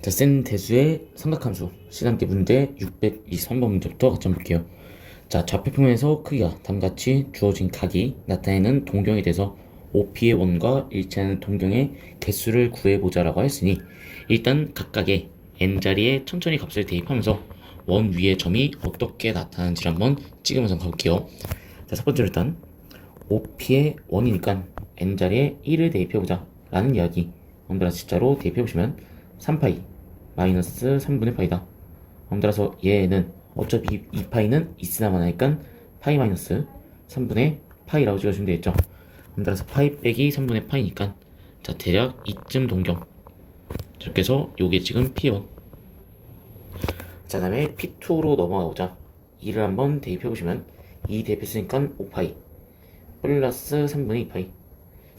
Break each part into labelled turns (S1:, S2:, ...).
S1: 자, 센 대수의 삼각함수 시간대 문제 623번 문제부터 같이 한번 볼게요. 자, 좌표평면에서 크기가 다음같이 주어진 각이 나타내는 동경에 대해서 OP의 원과 일치하는 동경의 개수를 구해보자라고 했으니, 일단 각각의 n자리에 천천히 값을 대입하면서 원 위의 점이 어떻게 나타나는지를 한번 찍으면서 가볼게요. 자, 첫 번째로 일단 OP의 원이니까 n자리에 1을 대입해보자 라는 이야기, 엄들아 진짜로 대입해보시면 3파이 마이너스 3분의 파이다. 따라서 얘는 어차피 2파이는 있으나 마나니까 파이 마이너스 3분의 파이라고 찍어주면 되겠죠. 따라서 파이 빼기 3분의 파이니까 자, 대략 이쯤 동경. 이렇게 해서 요게 지금 P1. 자, 다음에 P2로 넘어가보자. 2를 한번 대입해보시면 2 대입했으니까 5파이 플러스 3분의 2파이.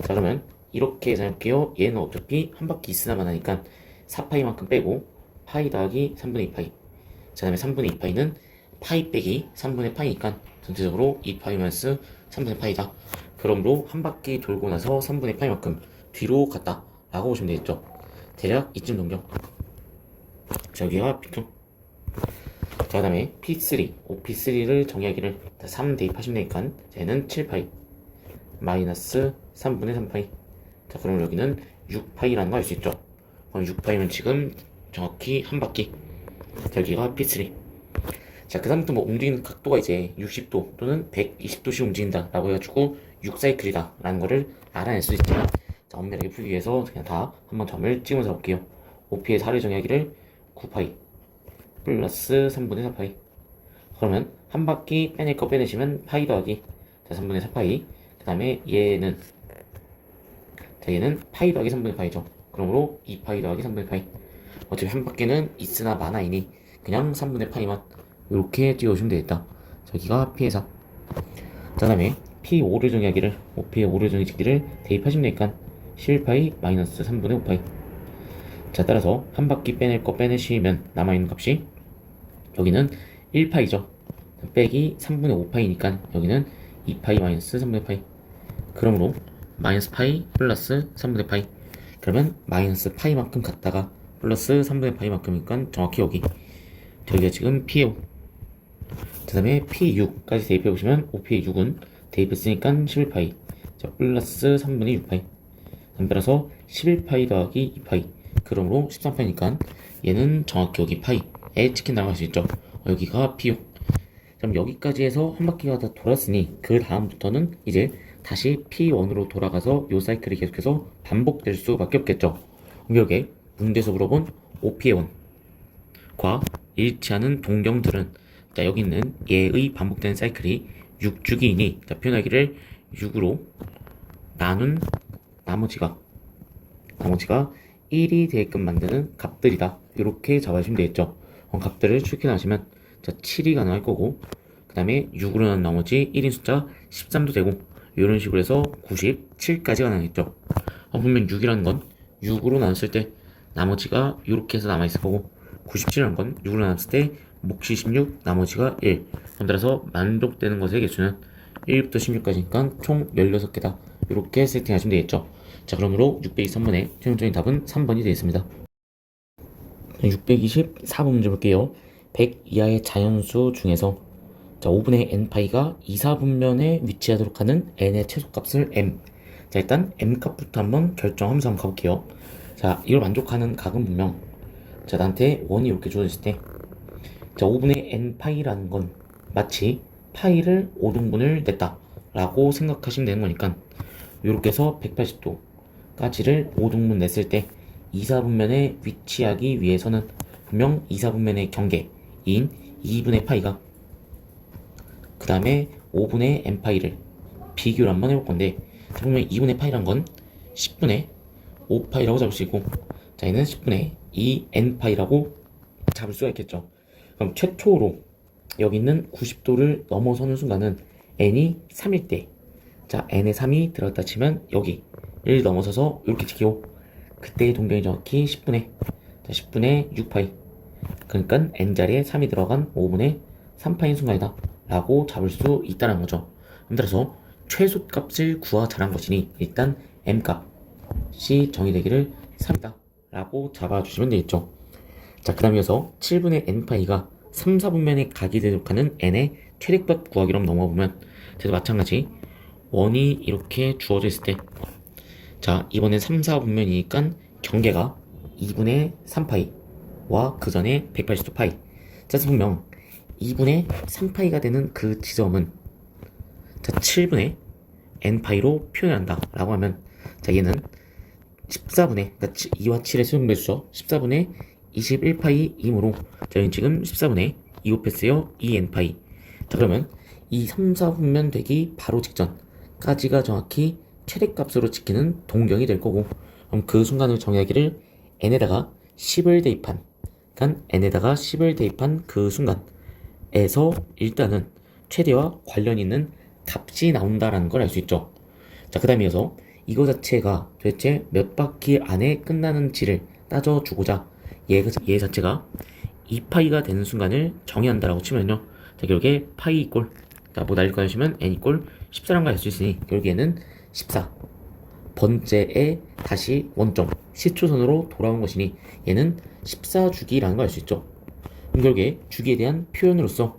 S1: 자, 그러면 이렇게 계산할게요. 얘는 어차피 한 바퀴 있으나 마나니까 4파이만큼 빼고 파이 더하기 3분의 2파이. 자, 다음에 3분의 2파이는 파이 빼기 3분의 파이니까 전체적으로 2파이 마이너스 3분의 파이다. 그러므로 한 바퀴 돌고 나서 3분의 파이만큼 뒤로 갔다 라고 보시면 되겠죠. 대략 이쯤 동경. 자, 여기가 P2. 자, 그 다음에 P3, OP3를 정의하기를 3 대입하시면 되니까 얘는 7파이 마이너스 3분의 3파이. 자, 그럼 여기는 6파이라는 거 알 수 있죠. 그럼 6파이면 지금 정확히 한 바퀴. 자, 여기가 P3. 자, 그 다음부터 뭐 움직이는 각도가 이제 60도 또는 120도씩 움직인다 라고 해가지고 6사이클이다 라는 거를 알아낼 수 있지만, 자, 엄밀하게 풀기 위해서 그냥 다 한번 점을 찍으면서 볼게요. OP의 4를 정의하기를 9파이 플러스 3분의 4파이. 그러면 한 바퀴 빼낼 거 빼내시면 파이 더하기 자, 3분의 4파이. 그 다음에 얘는 파이 더하기 3분의 파이죠. 그러므로 2파이 더하기 3분의 파이. 어차피 한 바퀴는 있으나 마나이니 그냥 3분의 파이만 이렇게 찍어주시면 되겠다. 저기가 P의 4. 자, 다음에 P5를 정의하기를 OP의 5를 정의짓기를 대입하시면 되니까 11파이 마이너스 3분의 5파이. 자, 따라서 한 바퀴 빼낼 거 빼내시면 남아있는 값이 여기는 1파이죠. 빼기 3분의 5파이니까 여기는 2파이 마이너스 3분의 파이. 그러므로 마이너스 파이 플러스 3분의 파이. 그러면 마이너스 파이만큼 갔다가 플러스 3분의 파이만큼이니까 정확히 저기가 지금 P5. 그 다음에 P6까지 대입해보시면 OP의 6은 대입했으니까 11파이 자, 플러스 3분의 6파이. 따라서 11파이 더하기 2파이. 그러므로 13파이니까 얘는 정확히 여기 파이에 찍힌다고 할 수 있죠. 여기가 P6. 그럼 여기까지 해서 한 바퀴가 다 돌았으니 그 다음부터는 이제 다시 P1으로 돌아가서 요 사이클이 계속해서 반복될 수밖에 없겠죠. 여기에 문제에서 물어본 OP의 원과 일치하는 동경들은, 자, 여기 있는 얘의 반복되는 사이클이 6주기이니 자, 표현하기를 6으로 나눈 나머지가 1이 되게끔 만드는 값들이다. 이렇게 잡아주시면 되겠죠. 값들을 출퇴근하시면 자, 7이 가능할 거고, 그 다음에 6으로 나눈 나머지 1인 숫자 13도 되고, 이런 식으로 해서 97까지 가능하겠죠. 분명 6이라는 건 6으로 나눴을 때 나머지가 이렇게 해서 남아있을 거고, 97이라는 건 6으로 나눴을 때 몫이 16, 나머지가 1. 따라서 만족되는 것의 개수는 1부터 16까지니까 총 16개다. 이렇게 세팅하시면 되겠죠. 자, 그러므로 623번의 최종적인 답은 3번이 되겠습니다. 624번 문제 볼게요. 100 이하의 자연수 중에서 자, 5분의 n파이가 2, 4분면에 위치하도록 하는 n의 최소값을 m. 자, 일단 m 값부터 한번 결정하면서 한번 가볼게요. 자, 이걸 만족하는 각은 분명, 자, 나한테 원이 이렇게 주어졌을 때, 자, 5분의 n파이라는 건 마치 파이를 5등분을 냈다 라고 생각하시면 되는 거니까, 이렇게 해서 180도까지를 5등분 냈을 때 2, 4분면에 위치하기 위해서는 분명 2, 4분면의 경계인 2분의 파이가 그 다음에 5분의 n파이를 비교를 한번 해볼 건데, 보면 2분의 파이란 건 10분의 5파이라고 잡을 수 있고, 자, 얘는 10분의 2n파이라고 잡을 수가 있겠죠. 그럼 최초로 여기 있는 90도를 넘어서는 순간은 n이 3일 때, 자, n에 3이 들어갔다 치면 여기를 넘어서서 이렇게 찍히고, 그때의 동경이 정확히 10분의 6파이. 그러니까 n자리에 3이 들어간 5분의 3파인 순간이다 라고 잡을 수 있다는 거죠. 따라서 최소값을 구하자란 것이니 일단 m값이 정의되기를 3이다 라고 잡아주시면 되겠죠. 자, 그 다음 이어서 7분의 n파이가 3, 4분면의 각이 되도록 하는 n의 최대값 구하기로 넘어가 보면, 저도 마찬가지 원이 이렇게 주어져 있을 때, 자, 이번엔 3, 4분면이니까 경계가 2분의 3파이와 그 전에 180도 파이. 자, 그래서 분명 2분의 3파이가 되는 그 지점은, 자, 7분의 n파이로 표현한다 라고 하면, 자, 얘는 14분의, 그러니까 2와 7의 수분배수죠. 14분의 21파이이므로 저희는 지금 14분의 2 곱했어요. 2n파이. 자, 그러면 이 3, 4분면 되기 바로 직전까지가 정확히 최대값으로 지키는 동경이 될 거고, 그럼 그 순간을 정의하기를 n에다가 10을 대입한, 그러니까 n에다가 10을 대입한 그 순간에서 일단은 최대와 관련 있는 값이 나온다라는 걸 알 수 있죠. 자, 그 다음에 이어서 이거 자체가 도대체 몇 바퀴 안에 끝나는지를 따져주고자 얘 자체가 2파이가 되는 순간을 정의한다라고 치면요. 자, 결국에 파이 이꼴, 자, 뭐 날릴까 하시면 n 이꼴 14란가 할 수 있으니 결국에는 14번째에 다시 원점 시초선으로 돌아온 것이니 얘는 14주기라는 걸 알 수 있죠. 그럼 결국에 주기에 대한 표현으로서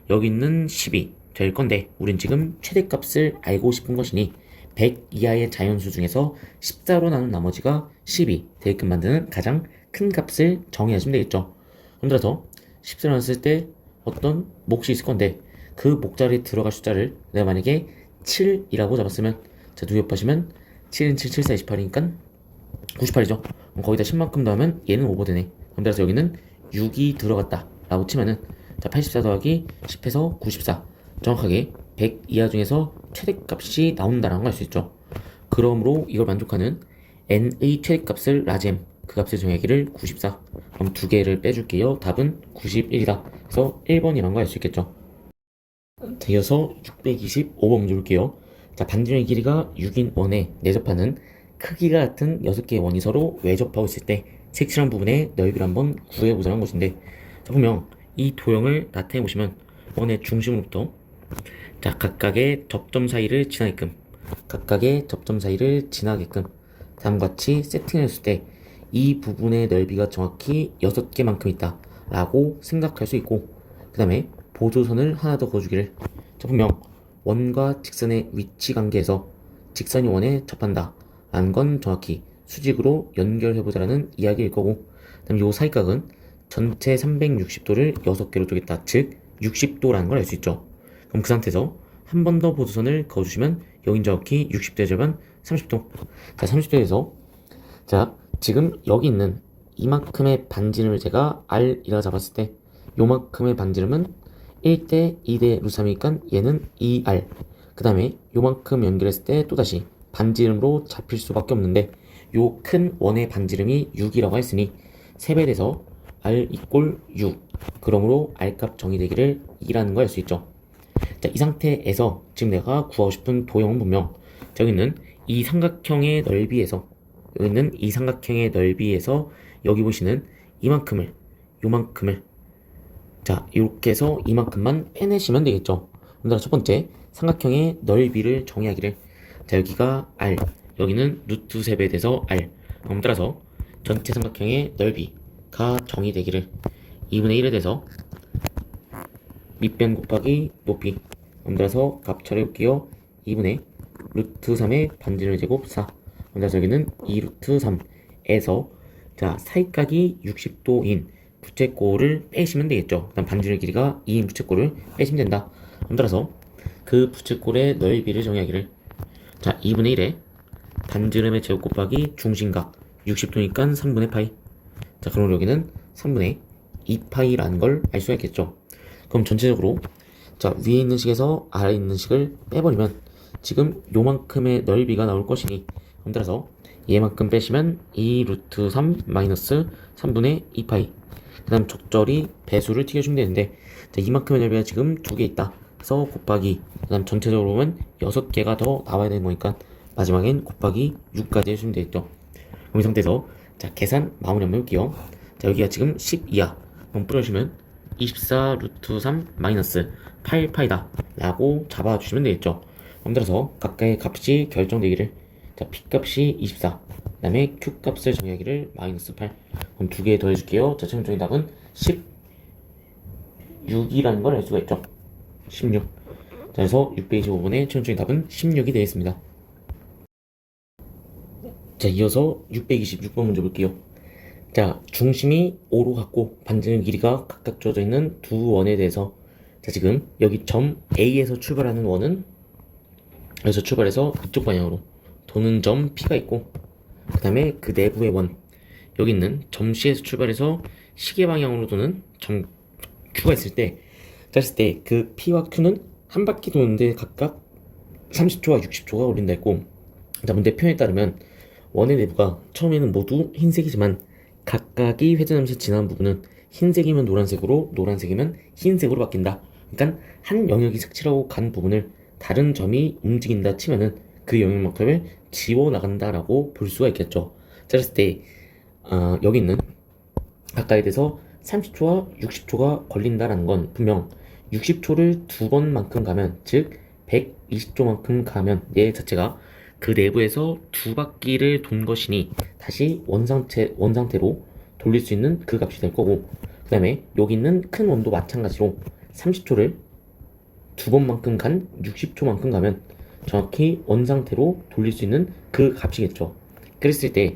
S1: 여기 있는 10이 될 건데, 우린 지금 최대값을 알고 싶은 것이니 100 이하의 자연수 중에서 14로 나눈 나머지가 10이 대입금 만드는 가장 큰 값을 정의하시면 되겠죠. 그럼 따라서 10을 나눴을 때 어떤 몫이 있을 건데, 그 목자리에 들어갈 숫자를 내가 만약에 7이라고 잡았으면, 자, 두 곱하시면 7은 7, 7, 4, 28이니까 98이죠. 그럼 거기다 10만큼 더하면 얘는 오버되네. 그럼 따라서 여기는 6이 들어갔다 라고 치면은, 자, 84 더하기 10해서 94, 정확하게 100 이하 중에서 최대값이 나온다라는 걸 알 수 있죠. 그러므로 이걸 만족하는 n의 최대값을 라지 그 값을 정의하기를 94. 그럼 두 개를 빼줄게요. 답은 91이다. 그래서 1번이라는 걸 알 수 있겠죠. 자, 이어서 625번 문제 볼게요. 자, 반지름의 길이가 6인 원에 내접하는 크기가 같은 6개의 원이 서로 외접하고 있을 때 색칠한 부분의 넓이를 한번 구해보자는 것인데, 자, 분명 이 도형을 나타내 보시면 원의 중심으로부터, 자, 각각의 접점 사이를 지나게끔 다음과 같이 세팅했을 때 이 부분의 넓이가 정확히 6개만큼 있다 라고 생각할 수 있고, 그 다음에 보조선을 하나 더 그어주기를, 자, 분명 원과 직선의 위치 관계에서 직선이 원에 접한다 라는 건 정확히 수직으로 연결해보자라는 이야기일 거고, 그 다음에 요 사이각은 전체 360도를 6개로 쪼갰다, 즉 60도라는 걸 알 수 있죠. 그럼 그 상태에서 한 번 더 보조선을 그어주시면 여긴 정확히 60도의 절반 30도. 자, 30도에서, 자, 지금 여기 있는 이만큼의 반지름을 제가 R이라 잡았을 때 요만큼의 반지름은 1대 2대 루트 3이니까 얘는 2R. 그 다음에 요만큼 연결했을 때 또다시 반지름으로 잡힐 수밖에 없는데, 요 큰 원의 반지름이 6이라고 했으니 3배 돼서 R 이꼴 6. 그러므로 R값 정의되기를 2라는 걸 알 수 있죠. 자, 이 상태에서 지금 내가 구하고 싶은 도형은 분명, 자, 여기 있는 이 삼각형의 넓이에서 여기 보시는 요만큼을, 자, 이렇게 해서 이만큼만 빼내시면 되겠죠. 그럼 첫 번째 삼각형의 넓이를 정의하기를, 자, 여기가 R, 여기는 루트 3배 돼서 R. 그럼 따라서 전체 삼각형의 넓이가 정의되기를 2분의 1에 대해서 밑변 곱하기 높이, 그럼 따라서 값 처리해볼게요. 2분의 루트 3의 반지름 제곱 4. 그럼 따라서 여기는 2루트 3에서, 자, 사이각이 60도인 부채꼴을 빼시면 되겠죠. 그다음 반지름 길이가 2인 부채꼴을 빼시면 된다. 그럼 따라서 그 부채꼴의 넓이를 정의하기를, 자, 2분의 1에 반지름의 제곱 곱하기 중심각 60도니까 3분의 파이. 자, 그럼 여기는 3분의 2파이라는 걸 알 수가 있겠죠. 그럼 전체적으로, 자, 위에 있는 식에서 아래에 있는 식을 빼버리면 지금 요만큼의 넓이가 나올 것이니, 그럼 따라서 얘만큼 빼시면 2 루트 3 마이너스 3분의 2파이. 그 다음 적절히 배수를 튀겨주면 되는데, 자, 이만큼의 넓이가 지금 2개 있다. 그래서 곱하기, 그 다음 전체적으로 보면 6개가 더 나와야 되는 거니까 마지막엔 곱하기 6까지 해주면 되겠죠. 그럼 이 상태에서, 자, 계산 마무리 한번 해볼게요. 자, 여기가 지금 12야. 그럼 뿌려주시면 24 루트 3 마이너스 8파이다 라고 잡아주시면 되겠죠. 그럼 따라서 각각의 값이 결정되기를, 자, P값이 24, 다음에 q 값을 정의하기를 마이너스 8. 그럼 두 개 더해줄게요. 자, 최종적인 답은 16이라는 걸 알 수가 있죠. 16. 자, 그래서 625번의 최종적인 답은 16이 되겠습니다. 자, 이어서 626번 문제 볼게요. 자, 중심이 O로 같고 반지름 길이가 각각 주어져 있는 두 원에 대해서, 자, 지금 여기 점 A에서 출발하는 원은 여기서 출발해서 이쪽 방향으로 도는 점 P가 있고, 그 다음에 그 내부의 원, 여기 있는 점 C에서 출발해서 시계 방향으로 도는 점 Q가 있을 때, 그 P와 Q는 한 바퀴 도는데 각각 30초와 60초가 걸린다 했고, 자, 문제 표현에 따르면 원의 내부가 처음에는 모두 흰색이지만 각각이 회전하면서 지나는 부분은 흰색이면 노란색으로, 노란색이면 흰색으로 바뀐다. 그러니까 한 영역이 색칠하고 간 부분을 다른 점이 움직인다 치면은 그 영역만큼을 지워나간다라고 볼 수가 있겠죠. 자, 그랬을 때 여기 있는 각각에 대해서 30초와 60초가 걸린다라는 건 분명 60초를 두 번만큼 가면, 즉 120초만큼 가면 얘 자체가 그 내부에서 두 바퀴를 돈 것이니 다시 원상태로 돌릴 수 있는 그 값이 될 거고, 그 다음에 여기 있는 큰 원도 마찬가지로 30초를 두 번만큼 간 60초만큼 가면 정확히 원상태로 돌릴 수 있는 그 값이겠죠. 그랬을 때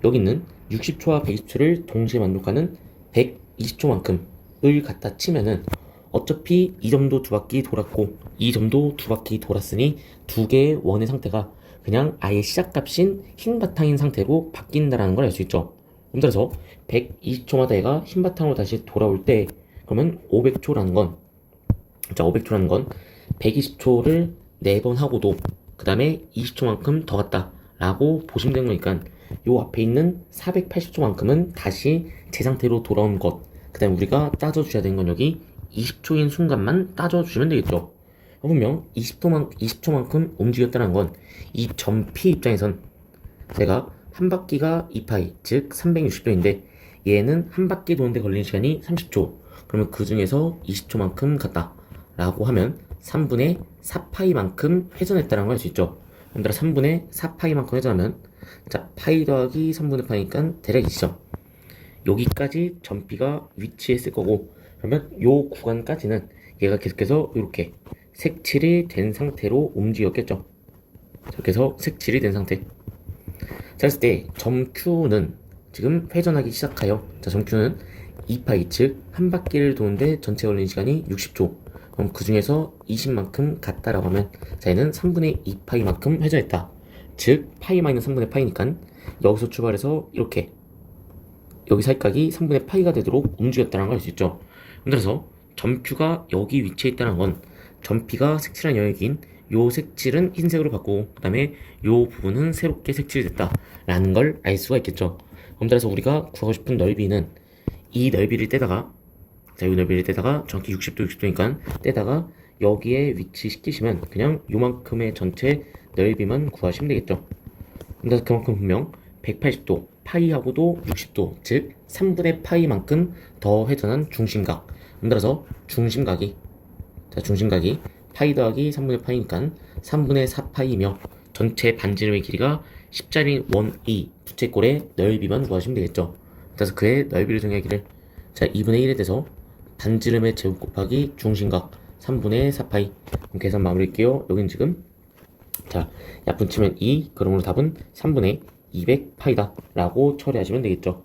S1: 여기 있는 60초와 120초를 동시에 만족하는 120초만큼을 갖다 치면은 어차피 이 점도 두 바퀴 돌았고 이 점도 두 바퀴 돌았으니 두 개의 원의 상태가 그냥 아예 시작값인 흰 바탕인 상태로 바뀐다라는 걸 알 수 있죠. 예를 들어서 120초마다 얘가 흰 바탕으로 다시 돌아올 때, 그러면 500초라는 건, 자, 500초라는 건 120초를 4번 하고도 그 다음에 20초만큼 더 갔다 라고 보시면 되는 거니까 요 앞에 있는 480초만큼은 다시 제 상태로 돌아온 것, 그 다음에 우리가 따져주셔야 되는 건 여기 20초인 순간만 따져주시면 되겠죠. 분명 20초만큼 움직였다는 건 이 점 P 입장에선 제가 한 바퀴가 2파이, 즉 360도인데 얘는 한 바퀴 도는데 걸리는 시간이 30초. 그러면 그 중에서 20초만큼 갔다 라고 하면 3분의 4파이만큼 회전했다는 걸 알 수 있죠. 얘들아, 3분의 4파이만큼 회전하면, 자, 파이 더하기 3분의 파이니까 대략 2점. 여기까지 점 P가 위치했을 거고, 그러면 요 구간까지는 얘가 계속해서 이렇게 색칠이 된 상태로 움직였겠죠. 이렇게 해서 색칠이 된 상태. 자, 했을 때 점 Q는 지금 회전하기 시작하여, 자, 점 Q는 2파이, 즉 한 바퀴를 도는데 전체 걸리는 시간이 60초. 그럼 그 중에서 20만큼 갔다라고 하면, 자, 얘는 3분의 2파이만큼 회전했다. 즉 파이 마이너스 3분의 파이니까 여기서 출발해서 이렇게 여기 사이각이 3분의 파이가 되도록 움직였다는 걸 알 수 있죠. 그래서 점 Q가 여기 위치에 있다는 건 점 P가 색칠한 영역인 요 색칠은 흰색으로 바꾸고, 그 다음에 요 부분은 새롭게 색칠이 됐다 라는 걸 알 수가 있겠죠. 그럼 따라서 우리가 구하고 싶은 넓이는 이 넓이를 떼다가, 자, 이 넓이를 떼다가 정확히 60도 60도니까 떼다가 여기에 위치시키시면 그냥 요만큼의 전체 넓이만 구하시면 되겠죠. 그래서 그만큼 분명 180도 파이하고도 60도, 즉 3분의 파이만큼 더 회전한 중심각. 따라서 중심각이, 자, 중심각이 파이 더하기 3분의 파이니까 3분의 4파이며 전체 반지름의 길이가 10짜리 원 2 부채꼴의 넓이만 구하시면 되겠죠. 그래서 그의 넓이를 정의하기를, 자, 2분의 1에 대해서 반지름의 제곱 곱하기 중심각 3분의 4파이. 그럼 계산 마무리할게요. 여긴 지금, 자, 약분치면 2, 그러므로 답은 3분의 200파이다 라고 처리하시면 되겠죠.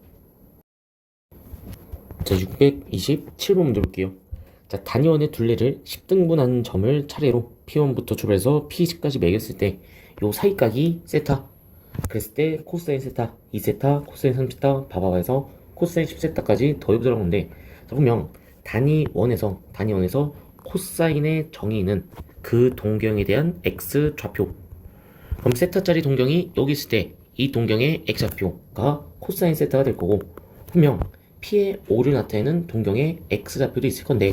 S1: 자, 627번 문제 볼게요. 자, 단위원의 둘레를 10등분하는 점을 차례로 P1부터 출발해서 P10까지 매겼을 때 요 사이각이 세타. 그랬을 때 코사인 세타 2세타, 코사인 3세타, 봐봐봐서 코사인 10세타까지 더해보자는 건데, 자, 분명 단위원에서 코사인의 정의는 그 동경에 대한 x 좌표. 그럼 세타짜리 동경이 여기 있을 때 이 동경의 x좌표가 코사인 세타가 될 거고, 분명 P의 5를 나타내는 동경의 x좌표도 있을 건데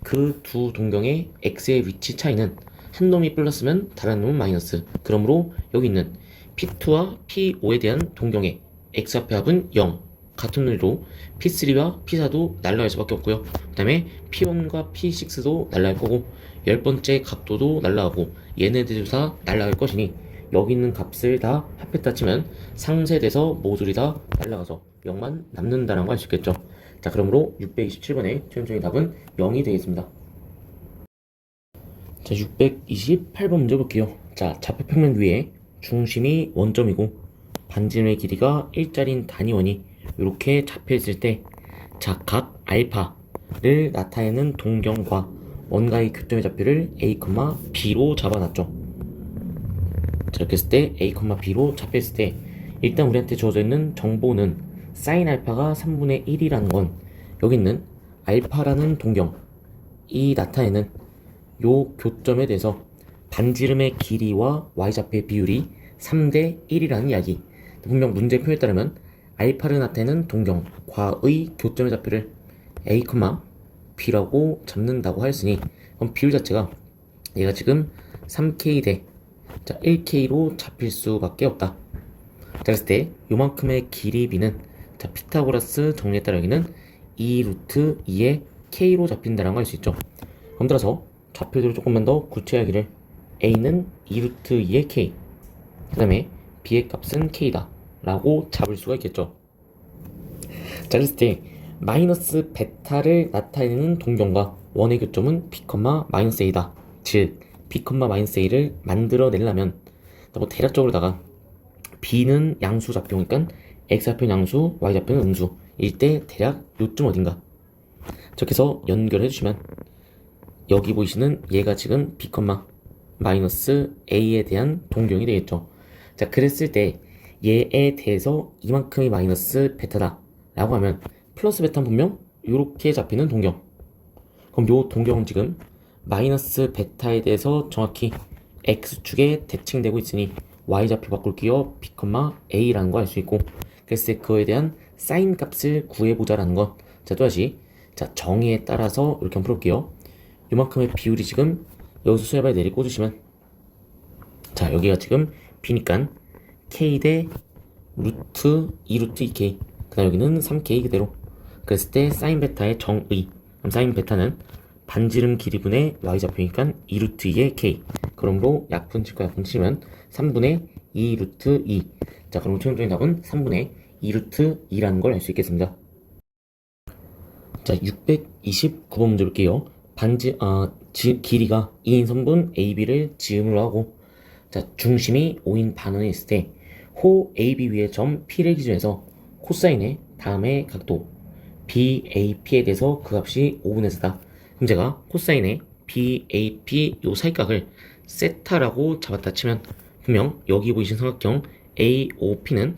S1: 그 두 동경의 x의 위치 차이는 한 놈이 플러스면 다른 놈은 마이너스. 그러므로 여기 있는 P2와 P5에 대한 동경의 x좌표 합은 0. 같은 논리로 P3와 P4도 날라갈 수밖에 없고요. 그 다음에 P1과 P6도 날라갈 거고, 10번째 각도도 날라가고 얘네들도 다 날라갈 것이니 여기 있는 값을 다 합했다 치면 상쇄돼서 모듈이 다 날라가서 0만 남는다는 걸 알 수 있겠죠. 자, 그러므로 627번의 최종적인 답은 0이 되겠습니다. 자, 628번 문제 볼게요. 자, 좌표평면 위에 중심이 원점이고 반지름의 길이가 일자리인 단위원이 이렇게 잡혀있을 때, 자, 각 알파를 나타내는 동경과 원과의 교점의 좌표를 A, B로 잡아놨죠. 자, 이렇게 했을 때 A, B로 잡혀있을 때 일단 우리한테 주어져 있는 정보는 사인 알파가 3분의 1이라는 건 여기 있는 알파라는 동경이 나타내는 요 교점에 대해서 반지름의 길이와 y좌표의 비율이 3대 1이라는 이야기. 분명 문제 표에 따르면 알파를 나타내는 동경과의 교점의 좌표를 A, B라고 잡는다고 하였으니 그럼 비율 자체가 얘가 지금 3K 대 1K로 잡힐 수밖에 없다. 자, 그랬을 때 요만큼의 길이 B는 자, 피타고라스 정리에 따라 여기는 2 루트 2의 K로 잡힌다는 걸 알 수 있죠. 그럼 따라서 좌표들을 조금만 더 구체하기를 A는 2 루트 2의 K, 그 다음에 B의 값은 K다 라고 잡을 수가 있겠죠. 자, 그랬을 때 마이너스 베타를 나타내는 동경과 원의 교점은 B, 마이너스 A다. 즉 B, 마이너스 A를 만들어내려면 뭐 대략적으로다가 B는 양수 좌표니까 X좌표는 양수, Y좌표는 음수 일 때 대략 요쯤 어딘가 저렇게 해서 연결해 주시면 여기 보이시는 얘가 지금 B, 마이너스 A에 대한 동경이 되겠죠. 자, 그랬을 때 얘에 대해서 이만큼이 마이너스 베타다 라고 하면 플러스 베타는 분명 이렇게 잡히는 동경. 그럼 요 동경은 지금 마이너스 베타에 대해서 정확히 X축에 대칭되고 있으니 Y좌표 바꿀게요. B, A라는 거 알 수 있고, 그래서 그거에 대한 사인 값을 구해보자라는 거. 자, 또다시 자, 정의에 따라서 이렇게 한번 풀어볼게요. 요만큼의 비율이 지금 여기서 수열발 내리 꽂으시면 자, 여기가 지금 B니까 K 대 루트 2 루트 2K, 그 다음 여기는 3K 그대로. 그랬을 때 사인 베타의 정의, 그럼 사인 베타는 반지름 길이분의 y좌표니까 2 루트 2의 K, 그러므로 약분치과 약분치면 3분의 2 루트 2. 자, 그럼 최종적인 답은 3분의 2 루트 2라는 걸 알 수 있겠습니다. 자, 629번 문제 볼게요. 길이가 2인 선분 AB를 지음으로 하고, 자, 중심이 5인 반원에 있을 때 호 AB 위의 점 P를 기준해서 코사인의 다음의 각도 BAP에 대해서 그 값이 5분의 4다. 그럼 제가 코사인의 BAP 요 사이각을 세타라고 잡았다 치면 분명 여기 보이신 삼각형 AOP는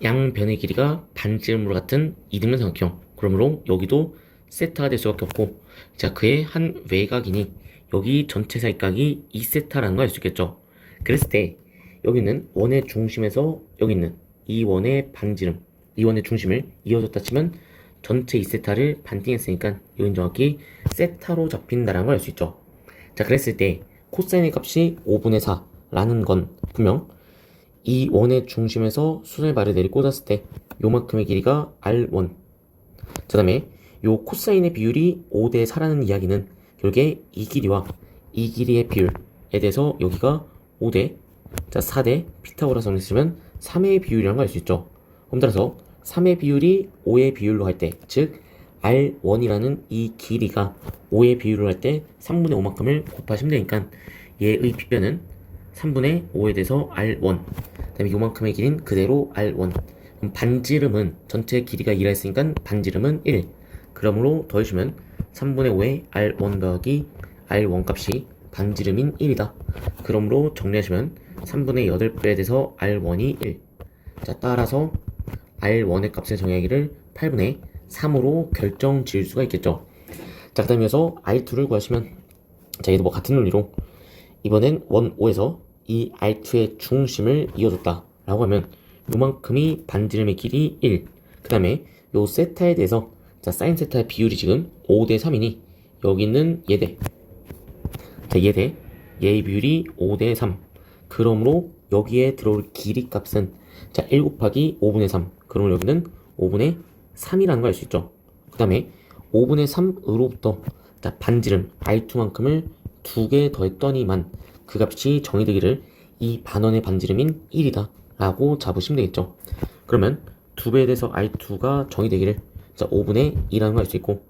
S1: 양변의 길이가 반지름으로 같은 이등변 삼각형, 그러므로 여기도 세타가 될 수밖에 없고, 자, 그의 한 외곽이니 여기 전체 사이각이 2세타라는 걸 알 수 있겠죠. 그랬을 때 여기는 원의 중심에서 여기 있는 이 원의 반지름, 이 원의 중심을 이어줬다 치면 전체 2세타를 반띵했으니까 여긴 정확히 세타로 잡힌다라는 걸 알 수 있죠. 자, 그랬을 때 코사인의 값이 5분의 4라는 건 분명 이 원의 중심에서 수설발을 내리 꽂았을 때 요만큼의 길이가 R1. 자, 다음에 요 코사인의 비율이 5대 4라는 이야기는 결국에 이 길이와 이 길이의 비율에 대해서 여기가 5대, 자, 4대 피타고라스 정리했으면 3의 비율이라는 걸 알 수 있죠. 그럼 따라서 3의 비율이 5의 비율로 할 때, 즉 R1이라는 이 길이가 5의 비율로 할 때 3분의 5만큼을 곱하시면 되니까 얘의 비변은 3분의 5에 대해서 R1, 그 다음에 요만큼의 길이는 그대로 R1. 그럼 반지름은 전체 길이가 2라 했으니까 반지름은 1. 그러므로 더해주면 3분의 5의 R1 더하기 R1 값이 반지름인 1이다. 그러므로 정리하시면 3분의 8배에 대해서 R1이 1. 자, 따라서 R1의 값을 정의하기를 8분의 3으로 결정 지을 수가 있겠죠. 자, 그 다음에 이어서 R2를 구하시면, 자, 얘도 뭐 같은 논리로 이번엔 원 5에서 이 R2의 중심을 이어줬다 라고 하면 요만큼이 반지름의 길이 1. 그 다음에 요 세타에 대해서, 자, 사인 세타의 비율이 지금 5대 3이니 여기는 얘대, 자, 얘의 비율이 5대 3. 그러므로 여기에 들어올 길이 값은, 자, 1 곱하기 5분의 3. 그러면 여기는 5분의 3이라는 걸 알 수 있죠. 그 다음에 5분의 3으로부터 자, 반지름 R2만큼을 2개 더했더니만 그 값이 정의되기를 이 반원의 반지름인 1이다 라고 잡으시면 되겠죠. 그러면 2배에 대해서 R2가 정의 되기를 자 5분의 2라는 걸 알 수 있고,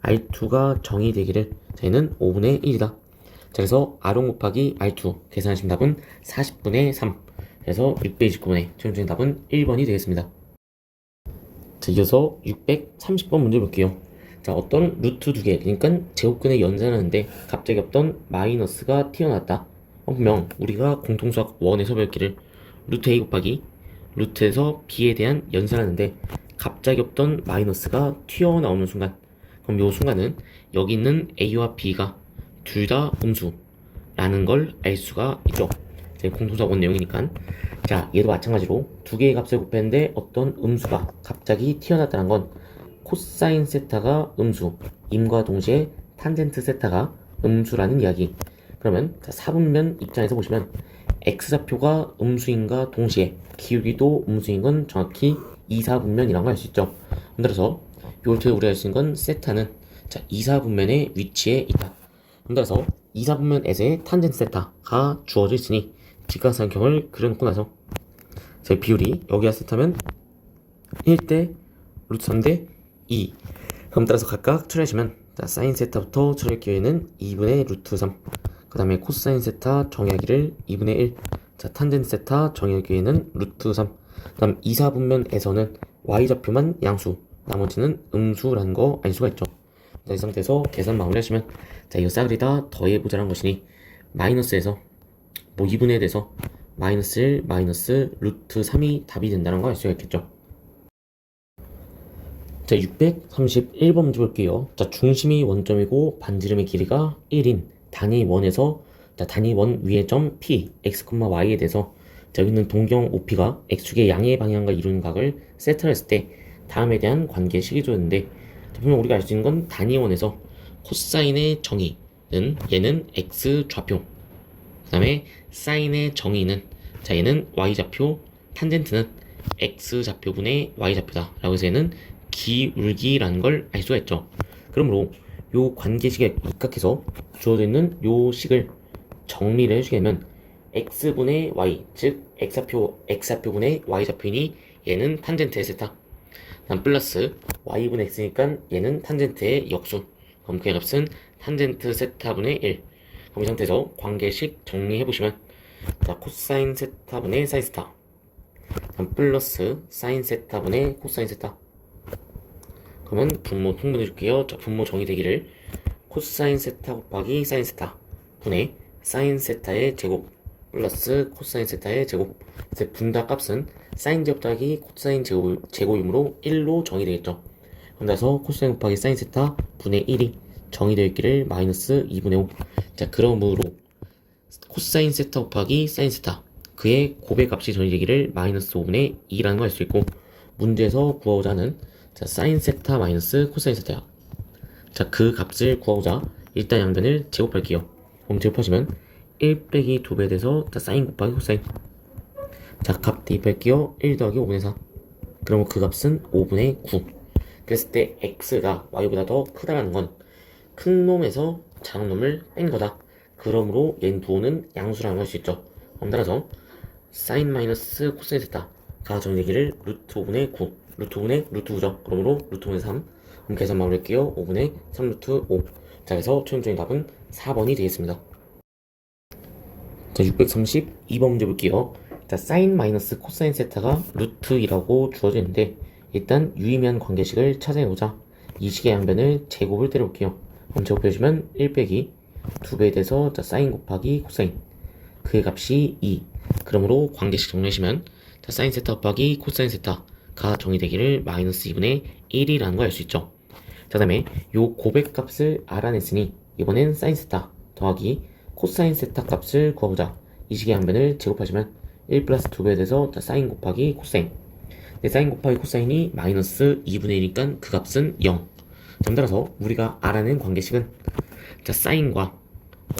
S1: R2가 정의 되기를 저희는 5분의 1이다. 자, 그래서 R1 곱하기 R2 계산하시면 답은 40분의 3. 그래서 629분의 최종적인 답은 1번이 되겠습니다. 자, 이어서 630번 문제 볼게요. 자, 어떤 루트 2개, 그러니까 제곱근의 연산하는데 갑자기 없던 마이너스가 튀어나왔다. 분명 우리가 공통수학 1에서 배웠기를 루트 A 곱하기 루트에서 B에 대한 연산하는데 갑자기 없던 마이너스가 튀어나오는 순간, 그럼 이 순간은 여기 있는 A와 B가 둘 다 음수라는 걸 알 수가 있죠. 제 공통수학 1 내용이니까. 자, 얘도 마찬가지로 두 개의 값을 곱했는데 어떤 음수가 갑자기 튀어나왔다는 건 코사인 세타가 음수, 임과 동시에 탄젠트 세타가 음수라는 이야기. 그러면 자, 사분면 입장에서 보시면 x좌표가 음수인과 동시에 기울기도 음수인 건 정확히 이사분면이라고 할 수 있죠. 따라서 이걸 통해 우리가 알 수 있는 건 세타는 자, 이사분면의 위치에 있다. 따라서 이사분면에서의 탄젠트 세타가 주어져 있으니 직각삼각형을 그려놓고 나서 제 비율이 여기가 세타면 1대 루트 3대 2. 그럼 따라서 각각 처리하시면 자, 사인 세타부터 처리할 기회에는 2분의 루트 3, 그 다음에 코사인 세타 정의하기를 2분의 1, 자, 탄젠트 세타 정의할 기회에는 루트 3, 그 다음 이사분면에서는 y좌표만 양수, 나머지는 음수라는 거 알 수가 있죠. 자, 이 상태에서 계산 마무리하시면 자, 이거 싸그리다 더해보자란 것이니 마이너스에서 뭐 2분의 1에서 마이너스 1, 마이너스 루트 3이 답이 된다는 거 알 수가 있겠죠. 자, 631번 문제 볼게요. 자, 중심이 원점이고 반지름의 길이가 1인 단위 1에서 자, 단위 1 위의 점 P, X, Y에 대해서 자, 여기 있는 동경 OP가 X축의 양의 방향과 이루는 각을 세타를 했을 때 다음에 대한 관계식이 주어졌는데 분명 우리가 알 수 있는 건 단위 1에서 코사인의 정의는 얘는 X 좌표, 그 다음에 사인의 정의는 자, 얘는 Y좌표, 탄젠트는 X좌표분의 Y좌표다 라고 해서 얘는 기울기라는 걸 알 수가 있죠. 그러므로 요 관계식에 입각해서 주어져 있는 요 식을 정리를 해주게 되면 x분의 y, 즉 x좌표분의 y좌표이니 얘는 탄젠트의 세타, 다음 플러스 y분의 x니까 얘는 탄젠트의 역수, 그럼 그 값은 탄젠트 세타분의 1. 그럼 이 상태에서 관계식 정리해보시면 자, 코사인 세타분의 사인 세타, 다음 플러스 사인 세타분의 코사인 세타. 그러면 분모 통분해줄게요. 자, 분모 정의되기를 코사인 세타 곱하기 사인 세타 분의 사인 세타의 제곱 플러스 코사인 세타의 제곱. 이제 분다 값은 사인 제곱 더하기 코사인 제곱이므로 1로 정의되겠죠. 그럼 따라서 코사인 곱하기 사인 세타 분의 1이 정의되어 있기를 마이너스 2분의 5. 자, 그러므로 코사인 세타 곱하기 사인 세타 그의 고배값이 정의되기를 마이너스 5분의 2라는 걸 알 수 있고, 문제에서 구하고자 하는 자, 사인 세타 마이너스 코사인 세타야. 자, 그 값을 구하고자 일단 양변을 제곱할게요. 그럼 제곱하시면 1 빼기 2배에 대해서 자, 사인 곱하기 코사인. 자, 값 대입할게요. 1 더하기 5분의 4. 그러면 그 값은 5분의 9. 그랬을 때 x가 y보다 더 크다라는 건 큰 놈에서 작은 놈을 뺀 거다. 그러므로 얘는 부호는 양수라는 걸 할 수 있죠. 그럼 따라서 사인 마이너스 코사인 세타가 정의되기를 루트 5분의 9, 루트 5분의 루트 9죠. 그러므로 루트 5분의 3. 그럼 계산 마무리할게요. 5분의 3 루트 5. 자, 그래서 최종적인 답은 4번이 되겠습니다. 자, 632번 문제 볼게요. 자, 사인 마이너스 코사인 세타가 루트 2라고 주어져 있는데 일단 유의미한 관계식을 찾아내보자. 이 식의 양변을 제곱을 때려볼게요. 그럼 제곱해주면 1 빼기 2배에 대해서 자, 사인 곱하기 코사인 그의 값이 2. 그러므로 관계식 정리하시면 자, 사인 세타 곱하기 코사인 세타가 정의되기를 마이너스 2분의 1이라는 걸 알 수 있죠. 자, 다음에 요 고백값을 알아냈으니 이번엔 사인 세타 더하기 코사인 세타 값을 구하고자 이 식의 양변을 제곱하시면 1 플러스 2배에 대해서 자, 사인 곱하기 코사인. 네, 사인 곱하기 코사인이 마이너스 2분의 1이니까 그 값은 0. 자, 따라서 우리가 알아낸 관계식은 자, 사인과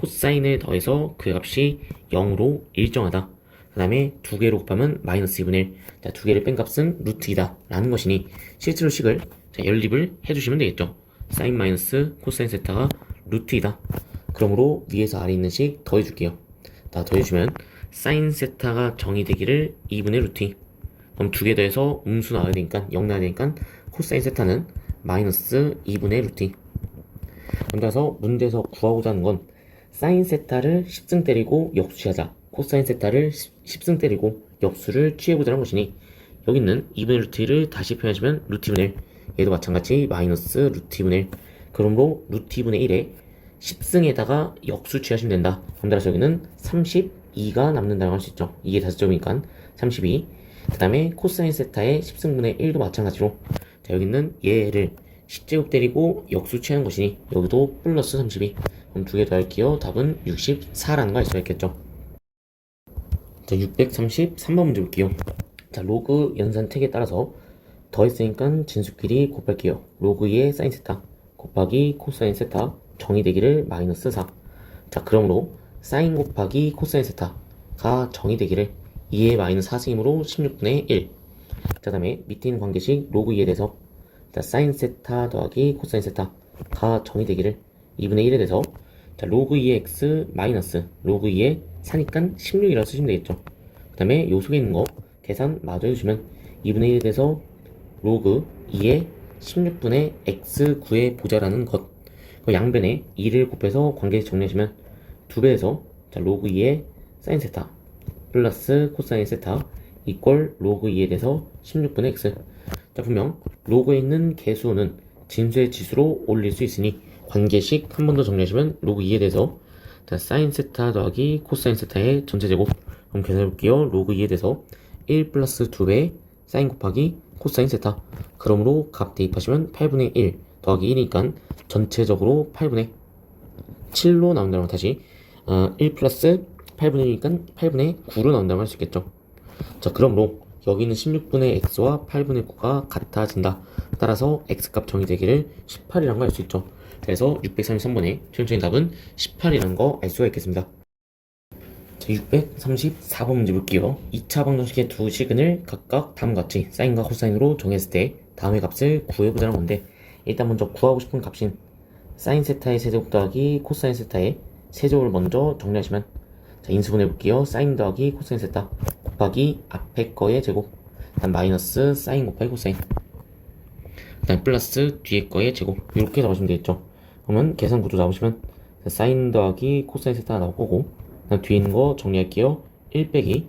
S1: 코사인을 더해서 그 값이 0으로 일정하다. 그 다음에 두 개로 곱하면 마이너스 2분의 1. 자, 두 개를 뺀 값은 루트 2다 라는 것이니 실제로 식을 자, 연립을 해주시면 되겠죠. 사인 마이너스 코사인 세타가 루트 2다. 그러므로 위에서 아래 있는 식 더해줄게요. 다 더해주면 사인 세타가 정의되기를 2분의 루트 2. 그럼 두 개 더해서 음수 나와야 되니까 0 나와야 되니까 코사인 세타는 마이너스 2분의 루트 2. 그럼 따라서 문제에서 구하고자 하는 건 사인 세타를 10승 때리고 역수 취하자, 코사인 세타를 10승 때리고 역수를 취해보자는 것이니 여기 있는 2분의 루트 1을 다시 표현하시면 루트 2분의 1, 얘도 마찬가지 마이너스 루트 2분의 1. 그러므로 루트 2분의 1에 10승에다가 역수 취하시면 된다. 그럼 따라서 여기는 32가 남는다고 할 수 있죠. 이게 5점이니까 32. 그 다음에 코사인 세타의 10승분의 1도 마찬가지로, 자, 여기 있는 얘를 10제곱 때리고 역수 취하는 것이니 여기도 플러스 32. 그럼 두 개 더 할게요. 답은 64라는 거 알 수가 있겠죠. 자, 633번 문제 볼게요. 자, 로그 연산택에 따라서 더했으니까 진수끼리 곱할게요. 로그 2의 사인 세타 곱하기 코사인 세타 정의되기를 마이너스 4. 자, 그러므로 사인 곱하기 코사인 세타가 정의되기를 2의 마이너스 4승이므로 16분의 1. 자, 다음에 밑에 있는 관계식 로그 2에 대해서, 자, 사인 세타 더하기 코사인 세타가 정의되기를 2분의 1에 대해서, 자, 로그 2의 x 마이너스 로그 2의 4니까 16이라고 쓰시면 되겠죠. 그 다음에 요 속에 있는 거 계산 마저 해주시면 2분의 1에 대해서 로그 2의 16분의 x 구해보자라는 것, 양변에 2를 곱해서 관계식 정리하시면 2배에서, 자, 로그 2의 사인 세타 플러스 코사인 세타 이퀄 로그 2에 대해서 16분의 x. 자, 분명 로그에 있는 개수는 진수의 지수로 올릴 수 있으니 관계식 한 번 더 정리하시면 로그 2에 대해서, 자, 사인 세타 더하기 코사인 세타의 전체 제곱. 그럼 계산해 볼게요. 로그 2에 대해서 1 플러스 2배 사인 곱하기 코사인 세타. 그러므로 값 대입하시면 8분의 1 더하기 1이니까 전체적으로 8분의 7로 나온다면 다시 1 플러스 8분의 1이니까 8분의 9로 나온다고 할 수 있겠죠. 자, 그러므로 여기는 16분의 x와 8분의 9가 같아진다. 따라서 x값 정의되기를 18이라는 걸 알 수 있죠. 그래서 633번에 최종적인 답은 18이라는 거 알 수가 있겠습니다. 자, 634번 문제 볼게요. 2차 방정식의 두 시근을 각각 다음과 같이 사인과 코사인으로 정했을 때 다음의 값을 구해보자는 건데, 일단 먼저 구하고 싶은 값인 사인 세타의 세제곱 더하기 코사인 세타의 세제곱을 먼저 정리하시면, 자, 인수분해 볼게요. 사인 더하기 코사인 세타 곱하기 앞에 거의 제곱, 다음 마이너스 사인 곱하기 코사인, 그 다음 플러스 뒤에 거의 제곱, 이렇게 잡으시면 되겠죠. 그러면 계산 구조 잡으시면 사인 더하기 코사인 세타가 나올 거고, 그다음 뒤에 있는 거 정리할게요. 1 빼기,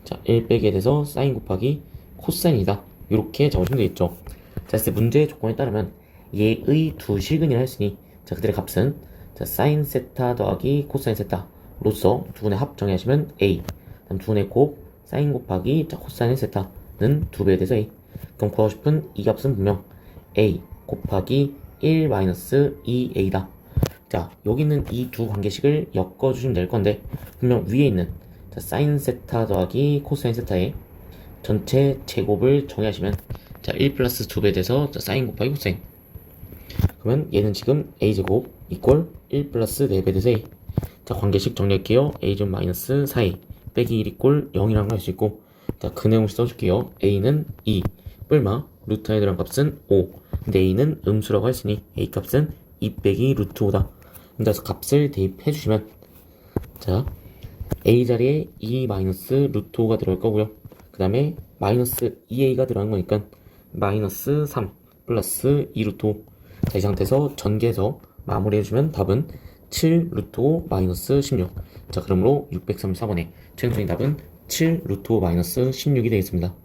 S1: 자, 1 빼기에 대해서 사인 곱하기 코사인이다. 이렇게 적으시면 되겠죠. 자, 그래서 문제의 조건에 따르면 얘의 두 실근이라 했으니, 자, 그들의 값은, 자, 사인 세타 더하기 코사인 세타로서 두 분의 합 정의하시면 a, 다음 두 분의 곱 사인 곱하기, 자, 코사인 세타는 2배에 대해서 a. 그럼 구하고 싶은 이 값은 분명 a 곱하기 1 마이너스 2a다. 자, 여기 있는 이 두 관계식을 엮어주시면 될 건데, 분명 위에 있는, 자, 사인 세타 더하기 코사인 세타의 전체 제곱을 정의하시면, 자, 1 플러스 2배에 대해서, 자, 사인 곱하기 코사인. 그러면 얘는 지금 a제곱 이퀄 1 플러스 4배에 대해서 a. 자, 관계식 정리할게요. a제곱 마이너스 4a 빼기 1 이퀄 0이라는 걸 알 수 있고, 자, 그 내용을 써줄게요. a는 2 뿔마 루트 안에 들어간 값은 5. 근데 a는 음수라고 했으니 a 값은 2 빼기 루트 5다. 그래서 값을 대입해 주시면, 자, a 자리에 2 마이너스 루트 5가 들어갈 거고요. 그 다음에 마이너스 2a가 들어간 거니까 마이너스 3 플러스 2 루트 5. 자, 이 상태에서 전개해서 마무리해 주면 답은 7 루트 5 마이너스 16. 자, 그러므로 634번의 최종적인 답은 7 루트 5 마이너스 16이 되겠습니다.